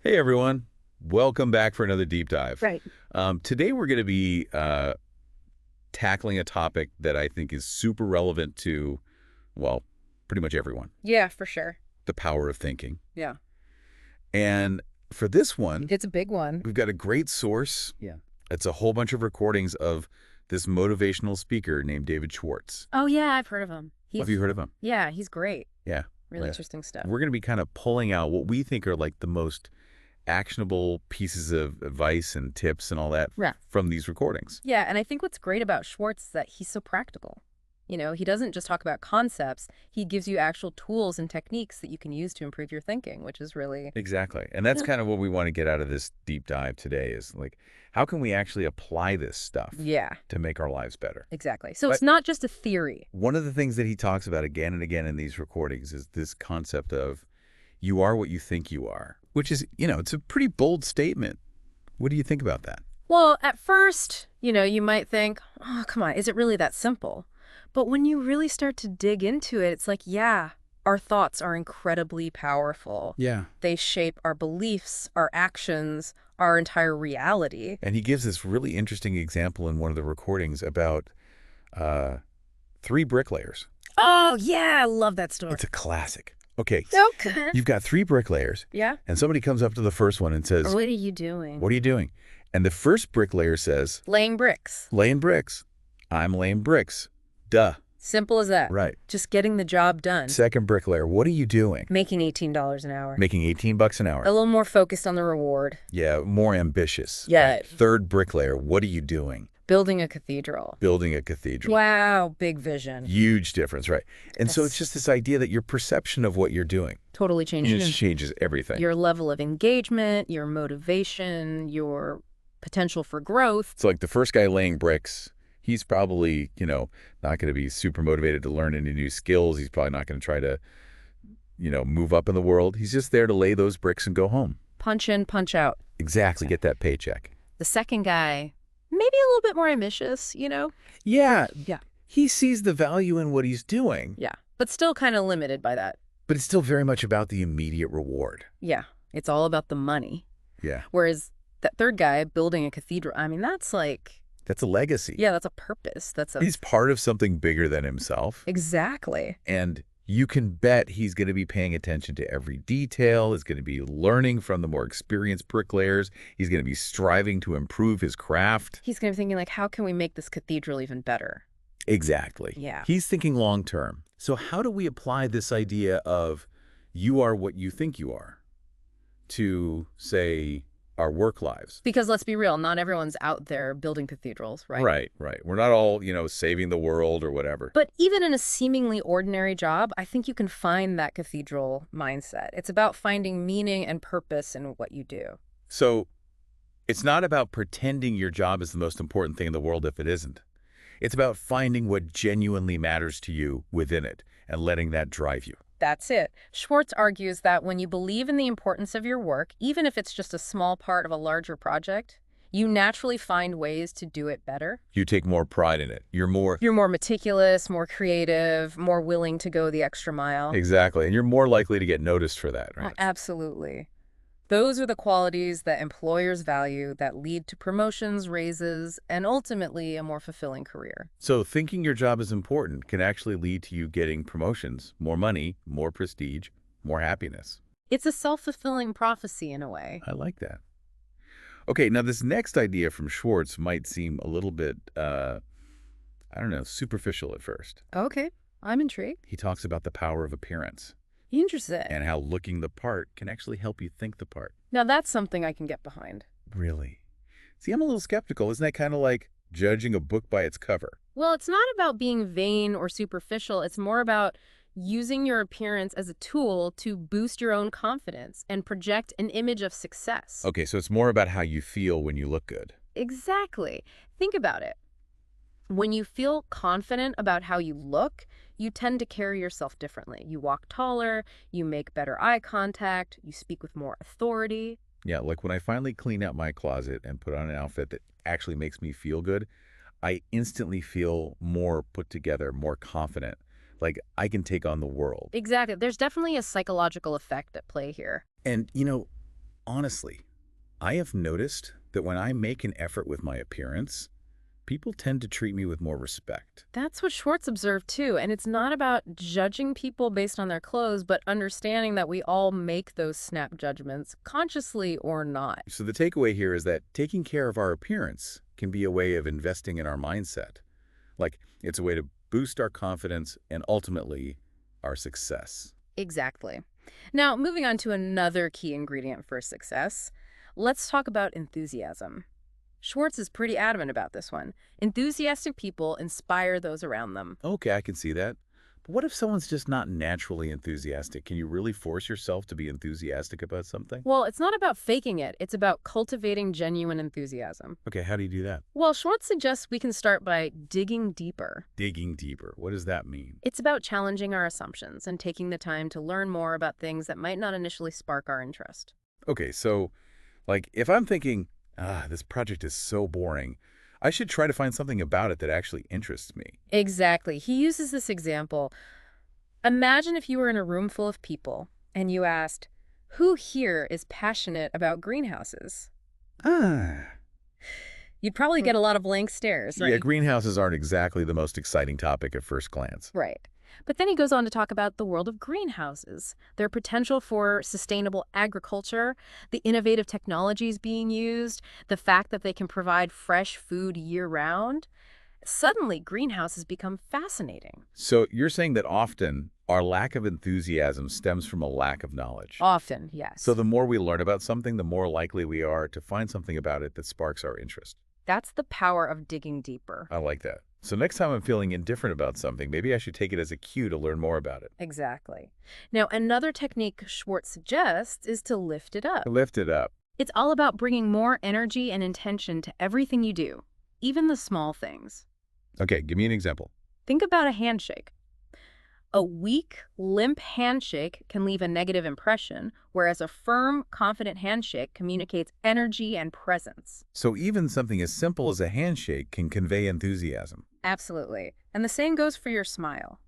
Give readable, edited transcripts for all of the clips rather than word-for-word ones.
Hey everyone, welcome back for another deep dive. Right. Today we're going to be tackling a topic that I think is super relevant to, well, pretty much everyone, Yeah, for sure. the power of thinking. Yeah. And for this one, It's a big one. we've got a great source. Yeah. It's a whole bunch of recordings of this motivational speaker named David Schwartz. Oh, yeah, I've heard of him. Have you heard of him? Yeah, he's great. Yeah. Really Yeah. interesting stuff. We're going to be kind of pulling out what we think are like the most actionable pieces of advice and tips and all that Yeah. from these recordings. Yeah, and I think what's great about Schwartz is that he's so practical. He doesn't just talk about concepts. He gives you actual tools and techniques that you can use to improve your thinking, which is really... Exactly. And that's kind of what we want to get out of this deep dive today is like, how can we actually apply this stuff Yeah, to make our lives better? exactly. So But- it's not just a theory. One of the things that he talks about again and again in these recordings is this concept of you are what you think you are, which is, it's a pretty bold statement. What do you think about that? Well, at first, you might think, oh, come on, is it really that simple? But when you really start to dig into it, it's like, yeah, our thoughts are incredibly powerful. Yeah. They shape our beliefs, our actions, our entire reality. And he gives this really interesting example in one of the recordings about 3 bricklayers. Oh, yeah, I love that story. It's a classic. Okay, Okay. you've got 3 bricklayers, Yeah? and somebody comes up to the first one and says, What are you doing? "What are you doing?" And the first bricklayer says, Laying bricks. "Laying bricks. I'm laying bricks." Duh. Simple as that. Right. Just getting the job done. Second bricklayer, "What are you doing?" Making $18 an hour. Making $18 an A hour. little more focused on the reward. Yeah, more ambitious. Yeah. Right. Third bricklayer, "What are you doing?" Building a cathedral. Building a cathedral. Wow, big vision. Huge difference, right? And so Yes. it's just this idea that your perception of what you're doing Totally changed. just changes everything. Your level of engagement, your motivation, your potential for growth. So like the first guy laying bricks, he's probably, not going to be super motivated to learn any new skills. He's probably not going to try to, move up in the world. He's just there to lay those bricks and go home. Punch in, punch out. Exactly. Get that paycheck. The second guy, maybe a little bit more ambitious, Yeah. Yeah. He sees the value in what he's doing, Yeah. But still kind of limited by that. but it's still very much about the immediate reward. Yeah. It's all about the money. Yeah. Whereas that third guy building a cathedral, I mean, that's like, That's a legacy. yeah, that's a purpose. That's a... He's part of something bigger than himself. Exactly. And you can bet he's going to be paying attention to every detail. He's going to be learning from the more experienced bricklayers. He's going to be striving to improve his craft. He's going to be thinking like, how can we make this cathedral even better? Exactly. Yeah. He's thinking long term. So how do we apply this idea of you are what you think you are to, say, our work lives? Because let's be real, not everyone's out there building cathedrals, right? Right. We're not all, saving the world or whatever. But even in a seemingly ordinary job, I think you can find that cathedral mindset. It's about finding meaning and purpose in what you do. So it's not about pretending your job is the most important thing in the world if it isn't. It's about finding what genuinely matters to you within it and letting that drive you. That's it. Schwartz argues that when you believe in the importance of your work, even if it's just a small part of a larger project, you naturally find ways to do it better. You take more pride in it. You're more... You're more meticulous, more creative, more willing to go the extra mile. Exactly. And you're more likely to get noticed for that, right? Absolutely. Those are the qualities that employers value that lead to promotions, raises, and ultimately a more fulfilling career. So thinking your job is important can actually lead to you getting promotions, more money, more prestige, more happiness. It's a self-fulfilling prophecy in a way. I like that. Okay, now this next idea from Schwartz might seem a little bit, superficial at first. Okay, I'm intrigued. He talks about the power of appearance Interesting. and how looking the part can actually help you think the part. Now that's something I can get behind. Really? See, I'm a little skeptical. Isn't that kind of like judging a book by its cover? Well, it's not about being vain or superficial. It's more about using your appearance as a tool to boost your own confidence and project an image of success. Okay, so it's more about how you feel when you look good. Exactly. Think about it. When you feel confident about how you look, you tend to carry yourself differently. You walk taller, you make better eye contact, you speak with more authority. Yeah, like when I finally clean out my closet and put on an outfit that actually makes me feel good, I instantly feel more put together, more confident. Like I can take on the world. Exactly. There's definitely a psychological effect at play here. And, Honestly, I have noticed that when I make an effort with my appearance, people tend to treat me with more respect. That's what Schwartz observed too, and it's not about judging people based on their clothes, but understanding that we all make those snap judgments, consciously or not. So the takeaway here is that taking care of our appearance can be a way of investing in our mindset. Like, it's a way to boost our confidence and ultimately our success. Exactly. Now, moving on to another key ingredient for success, let's talk about enthusiasm. Schwartz is pretty adamant about this one. Enthusiastic people inspire those around them. Okay, I can see that. But what if someone's just not naturally enthusiastic? Can you really force yourself to be enthusiastic about something? Well, it's not about faking it, it's about cultivating genuine enthusiasm. Okay, how do you do that? Well, Schwartz suggests we can start by digging deeper. Digging deeper. What does that mean? It's about challenging our assumptions and taking the time to learn more about things that might not initially spark our interest. Okay, so, like, if I'm thinking, this project is so boring, I should try to find something about it that actually interests me. Exactly. He uses this example. Imagine if you were in a room full of people and you asked, who here is passionate about greenhouses? Ah. You'd probably get a lot of blank stares, Yeah, right? greenhouses aren't exactly the most exciting topic at first glance. Right. But then he goes on to talk about the world of greenhouses, their potential for sustainable agriculture, the innovative technologies being used, the fact that they can provide fresh food year-round. Suddenly, greenhouses become fascinating. So you're saying that often our lack of enthusiasm stems from a lack of knowledge. Often, So yes. the more we learn about something, the more likely we are to find something about it that sparks our interest. That's the power of digging deeper. I like that. So next time I'm feeling indifferent about something, maybe I should take it as a cue to learn more about it. Exactly. Now, another technique Schwartz suggests is to lift it up. Lift it up. It's all about bringing more energy and intention to everything you do, even the small things. Okay, give me an example. Think about a handshake. A weak, limp handshake can leave a negative impression, whereas a firm, confident handshake communicates energy and presence. So even something as simple as a handshake can convey enthusiasm. Absolutely. And the same goes for your smile.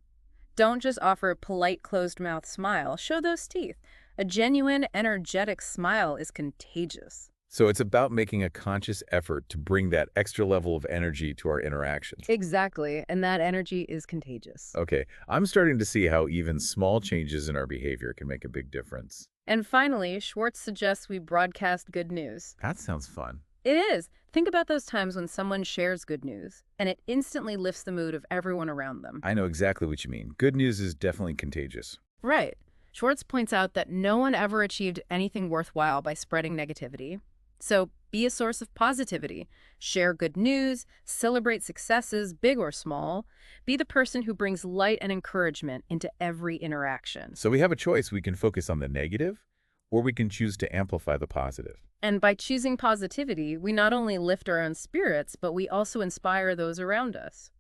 Don't just offer a polite closed-mouth smile. Show those teeth. A genuine, energetic smile is contagious. So it's about making a conscious effort to bring that extra level of energy to our interactions. Exactly. And that energy is contagious. Okay, I'm starting to see how even small changes in our behavior can make a big difference. And finally, Schwartz suggests we broadcast good news. That sounds fun. It is. Think about those times when someone shares good news, and it instantly lifts the mood of everyone around them. I know exactly what you mean. Good news is definitely contagious. Right. Schwartz points out that no one ever achieved anything worthwhile by spreading negativity. So be a source of positivity. Share good news, celebrate successes, big or small. Be the person who brings light and encouragement into every interaction. So we have a choice. We can focus on the negative, or we can choose to amplify the positive. And by choosing positivity, we not only lift our own spirits, but we also inspire those around us.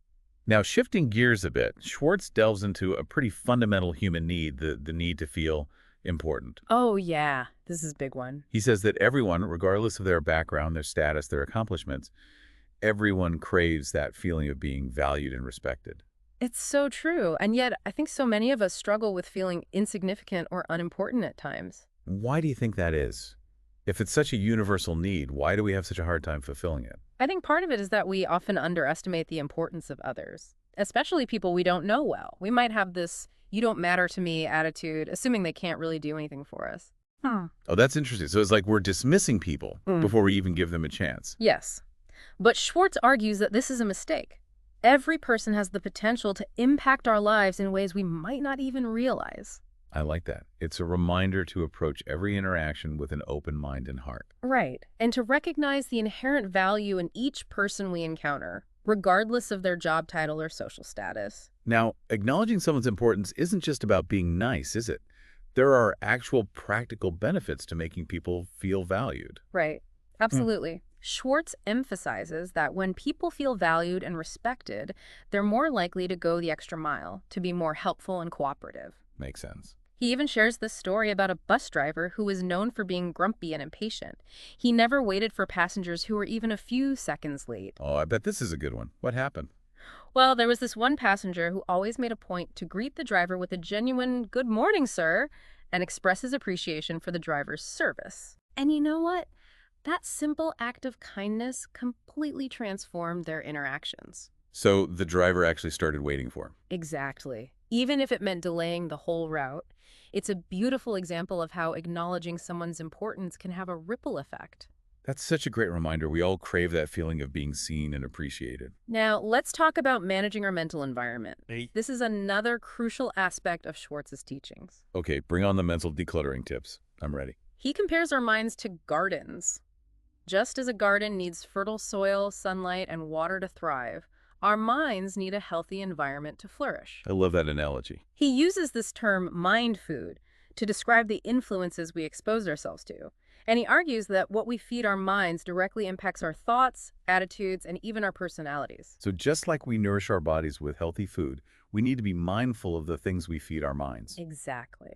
Now, shifting gears a bit, Schwartz delves into a pretty fundamental human need, the need to feel important. Oh, yeah. This is a big one. He says that everyone, regardless of their background, their status, their accomplishments, everyone craves that feeling of being valued and respected. It's so true. And yet, I think so many of us struggle with feeling insignificant or unimportant at times. Why do you think that is? If it's such a universal need, why do we have such a hard time fulfilling it? I think part of it is that we often underestimate the importance of others, especially people we don't know well. We might have this "you don't matter to me" attitude, assuming they can't really do anything for us. Oh, that's interesting. So it's like we're dismissing people before we even give them a chance. Yes. But Schwartz argues that this is a mistake. Every person has the potential to impact our lives in ways we might not even realize. I like that. It's a reminder to approach every interaction with an open mind and heart. Right. And to recognize the inherent value in each person we encounter, regardless of their job title or social status. Now, acknowledging someone's importance isn't just about being nice, is it? There are actual practical benefits to making people feel valued. Right. Absolutely. Schwartz emphasizes that when people feel valued and respected, they're more likely to go the extra mile, to be more helpful and cooperative. Makes sense. He even shares this story about a bus driver who was known for being grumpy and impatient. He never waited for passengers who were even a few seconds late. Oh, I bet this is a good one. What happened? Well, there was this one passenger who always made a point to greet the driver with a genuine "good morning, sir," and express his appreciation for the driver's service. And you know what? That simple act of kindness completely transformed their interactions. So the driver actually started waiting for him. Exactly. Even if it meant delaying the whole route, it's a beautiful example of how acknowledging someone's importance can have a ripple effect. That's such a great reminder. We all crave that feeling of being seen and appreciated. Now, let's talk about managing our mental environment. Hey. This is another crucial aspect of Schwartz's teachings. Okay, bring on the mental decluttering tips. I'm ready. He compares our minds to gardens. Just as a garden needs fertile soil, sunlight, and water to thrive, our minds need a healthy environment to flourish. I love that analogy. He uses this term mind food to describe the influences we expose ourselves to. And he argues that what we feed our minds directly impacts our thoughts, attitudes, and even our personalities. So just like we nourish our bodies with healthy food, we need to be mindful of the things we feed our minds. Exactly.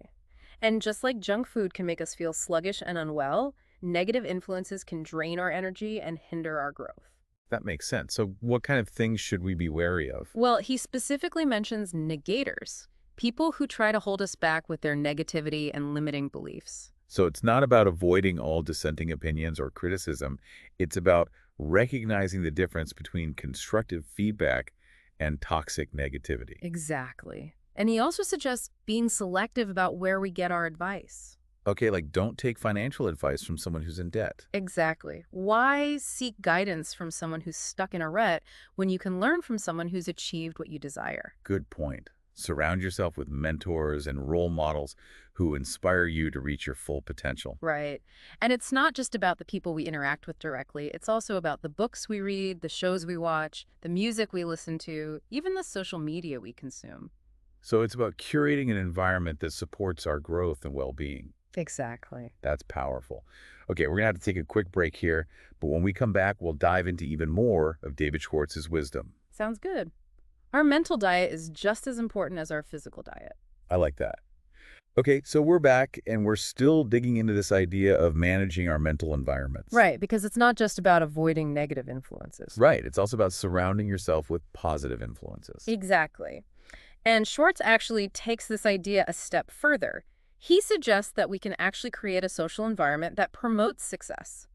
And just like junk food can make us feel sluggish and unwell, negative influences can drain our energy and hinder our growth. That makes sense. So what kind of things should we be wary of? Well, he specifically mentions negators, people who try to hold us back with their negativity and limiting beliefs. So it's not about avoiding all dissenting opinions or criticism. It's about recognizing the difference between constructive feedback and toxic negativity. Exactly. And he also suggests being selective about where we get our advice. Okay, like don't take financial advice from someone who's in debt. Exactly. Why seek guidance from someone who's stuck in a rut when you can learn from someone who's achieved what you desire? Good point. Surround yourself with mentors and role models who inspire you to reach your full potential. Right. And it's not just about the people we interact with directly. It's also about the books we read, the shows we watch, the music we listen to, even the social media we consume. So it's about curating an environment that supports our growth and well-being. Exactly. That's powerful. Okay, we're going to have to take a quick break here, but when we come back, we'll dive into even more of David Schwartz's wisdom. Sounds good. Our mental diet is just as important as our physical diet. I like that. Okay, so we're back, and we're still digging into this idea of managing our mental environments. Right, because it's not just about avoiding negative influences. Right, it's also about surrounding yourself with positive influences. Exactly. And Schwartz actually takes this idea a step further. He suggests that we can actually create a social environment that promotes success.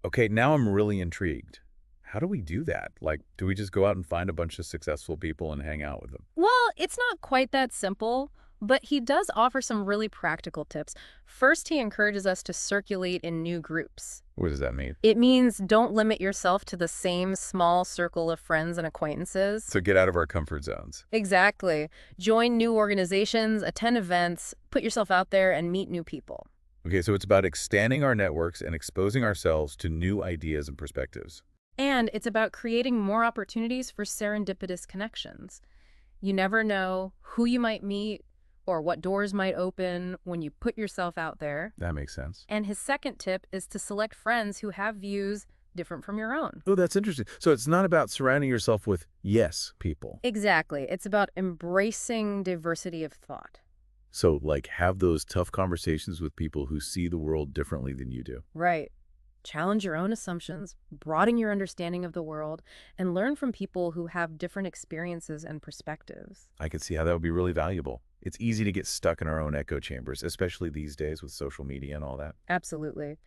Okay, now I'm really intrigued. How do we do that? Like, do we just go out and find a bunch of successful people and hang out with them? Well, it's not quite that simple, but he does offer some really practical tips. First, he encourages us to circulate in new groups. What does that mean? It means don't limit yourself to the same small circle of friends and acquaintances. So get out of our comfort zones. Exactly. Join new organizations, attend events, put yourself out there, and meet new people. Okay, so it's about expanding our networks and exposing ourselves to new ideas and perspectives. And it's about creating more opportunities for serendipitous connections. You never know who you might meet or what doors might open when you put yourself out there. That makes sense. And his second tip is to select friends who have views different from your own. Oh, that's interesting. So it's not about surrounding yourself with yes people. Exactly. It's about embracing diversity of thought. So, like, have those tough conversations with people who see the world differently than you do. Right. Challenge your own assumptions, broaden your understanding of the world, and learn from people who have different experiences and perspectives. I could see how that would be really valuable. It's easy to get stuck in our own echo chambers, especially these days with social media and all that. Absolutely.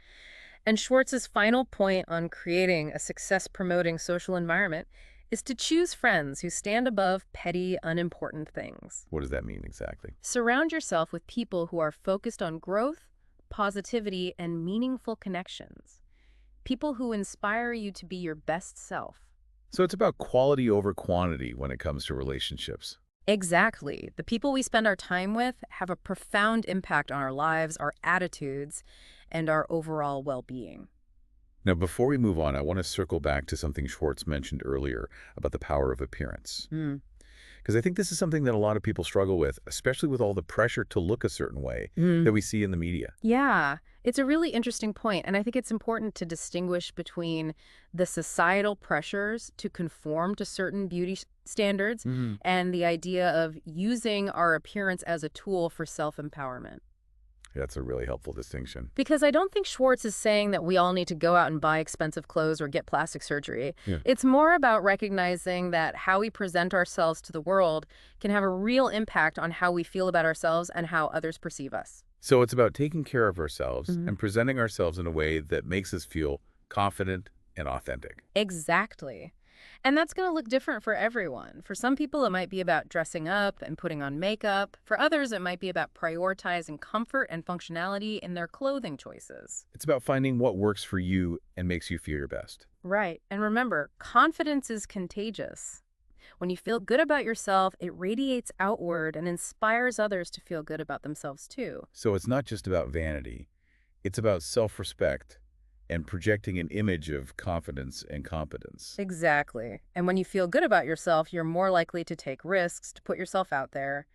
And Schwartz's final point on creating a success-promoting social environment is to choose friends who stand above petty, unimportant things. What does that mean exactly? Surround yourself with people who are focused on growth, positivity, and meaningful connections. People who inspire you to be your best self. So it's about quality over quantity when it comes to relationships. Exactly. The people we spend our time with have a profound impact on our lives, our attitudes, and our overall well-being. Now, before we move on, I want to circle back to something Schwartz mentioned earlier about the power of appearance. Because I think this is something that a lot of people struggle with, especially with all the pressure to look a certain way that we see in the media. Yeah, it's a really interesting point, and I think it's important to distinguish between the societal pressures to conform to certain beauty standards and the idea of using our appearance as a tool for self-empowerment. That's a really helpful distinction. Because I don't think Schwartz is saying that we all need to go out and buy expensive clothes or get plastic surgery. Yeah. It's more about recognizing that how we present ourselves to the world can have a real impact on how we feel about ourselves and how others perceive us. So it's about taking care of ourselves Mhm. and presenting ourselves in a way that makes us feel confident and authentic. Exactly. And that's going to look different for everyone. For some people, it might be about dressing up and putting on makeup. For others, it might be about prioritizing comfort and functionality in their clothing choices. It's about finding what works for you and makes you feel your best. Right. And remember, confidence is contagious. When you feel good about yourself, it radiates outward and inspires others to feel good about themselves too. So it's not just about vanity. It's about self-respect and projecting an image of confidence and competence. Exactly. And when you feel good about yourself, you're more likely to take risks, to put yourself out there,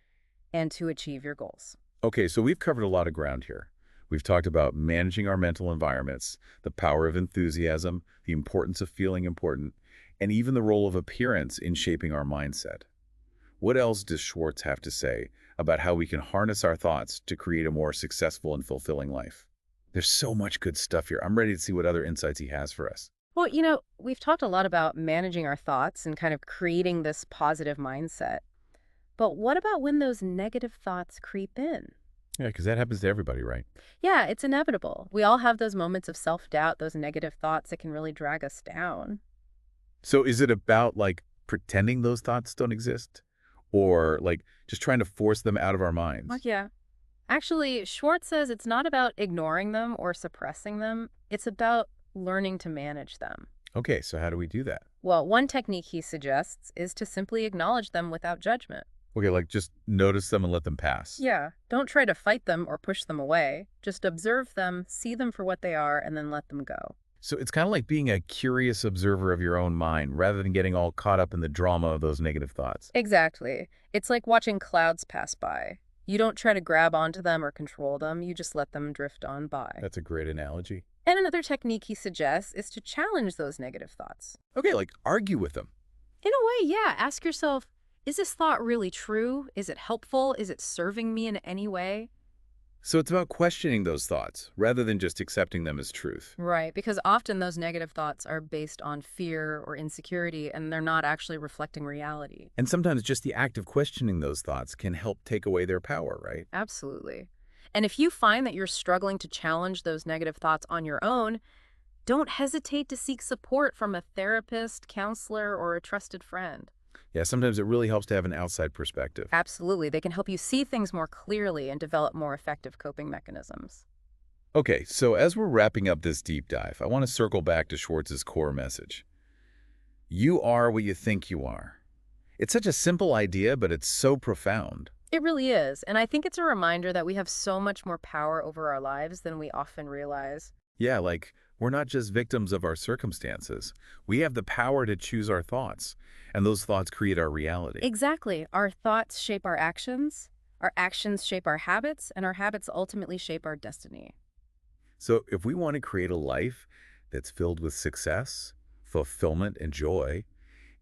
and to achieve your goals. Okay, so we've covered a lot of ground here. We've talked about managing our mental environments, the power of enthusiasm, the importance of feeling important, and even the role of appearance in shaping our mindset. What else does Schwartz have to say about how we can harness our thoughts to create a more successful and fulfilling life? There's so much good stuff here. I'm ready to see what other insights he has for us. Well, we've talked a lot about managing our thoughts and kind of creating this positive mindset. But what about when those negative thoughts creep in? Yeah, because that happens to everybody, right? Yeah, it's inevitable. We all have those moments of self-doubt, those negative thoughts that can really drag us down. So is it about like pretending those thoughts don't exist? Or like just trying to force them out of our Well, minds? yeah. Actually, Schwartz says it's not about ignoring them or suppressing them. It's about learning to manage them. Okay, so how do we do that? Well, one technique he suggests is to simply acknowledge them without judgment. Okay, like just notice them and let them pass. Yeah, don't try to fight them or push them away. Just observe them, see them for what they are, and then let them go. So it's kind of like being a curious observer of your own mind rather than getting all caught up in the drama of those negative thoughts. Exactly. It's like watching clouds pass by. You don't try to grab onto them or control them, you just let them drift on by. That's a great analogy. And another technique he suggests is to challenge those negative thoughts. Okay, like argue with them. In a way, yeah, ask yourself, is this thought really true? Is it helpful? Is it serving me in any way? So it's about questioning those thoughts rather than just accepting them as truth. Right, because often those negative thoughts are based on fear or insecurity, and they're not actually reflecting reality. And sometimes just the act of questioning those thoughts can help take away their power, right? Absolutely. And if you find that you're struggling to challenge those negative thoughts on your own, don't hesitate to seek support from a therapist, counselor, or a trusted friend. Yeah, sometimes it really helps to have an outside perspective. Absolutely. They can help you see things more clearly and develop more effective coping mechanisms. Okay, so as we're wrapping up this deep dive, I want to circle back to Schwartz's core message. You are what you think you are. It's such a simple idea, but it's so profound. It really is. And I think it's a reminder that we have so much more power over our lives than we often realize. Yeah, like we're not just victims of our circumstances. We have the power to choose our thoughts, and those thoughts create our reality. Exactly. Our thoughts shape our actions shape our habits, and our habits ultimately shape our destiny. So if we want to create a life that's filled with success, fulfillment, and joy,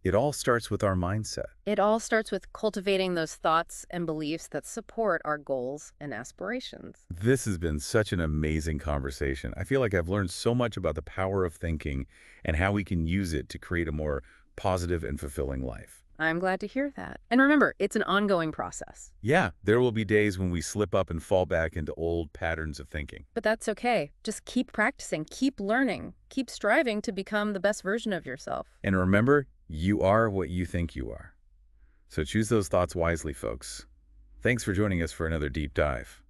it all starts with our mindset. It all starts with cultivating those thoughts and beliefs that support our goals and aspirations. This has been such an amazing conversation. I feel like I've learned so much about the power of thinking and how we can use it to create a more positive and fulfilling life. I'm glad to hear that. And remember, it's an ongoing process. Yeah, there will be days when we slip up and fall back into old patterns of thinking. But that's okay. Just keep practicing, keep learning, keep striving to become the best version of yourself. And remember, you are what you think you are. So choose those thoughts wisely, folks. Thanks for joining us for another deep dive.